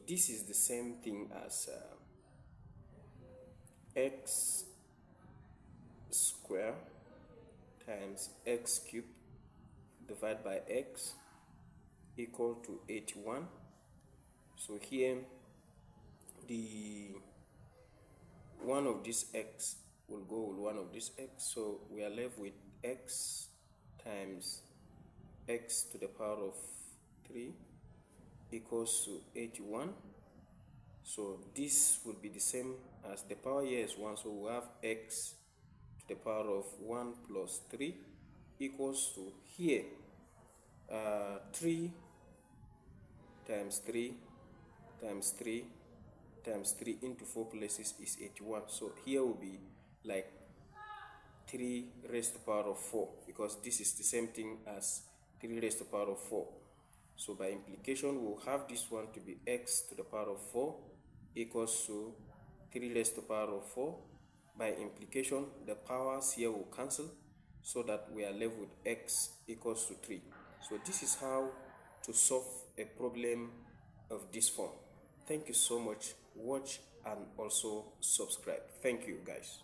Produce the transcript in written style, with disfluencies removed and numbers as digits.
this is the same thing as x square times x cubed divided by x equal to 81. So here the one of this x will go with one of this x, so we are left with x times x to the power of 3 equals to 81. So this will be the same as the power here is 1, so we have x to the power of 1 plus 3 equals to here 3 times 3 times 3 times 3 into 4 places is 81. So here will be like 3 raised to the power of 4, because this is the same thing as 3 raised to the power of 4. So by implication, we'll have this one to be x to the power of 4 equals to 3 raised to the power of 4. By implication, the powers here will cancel, so that we are left with x equals to 3. So this is how to solve a problem of this form. Thank you so much. Watch and also subscribe. Thank you, guys.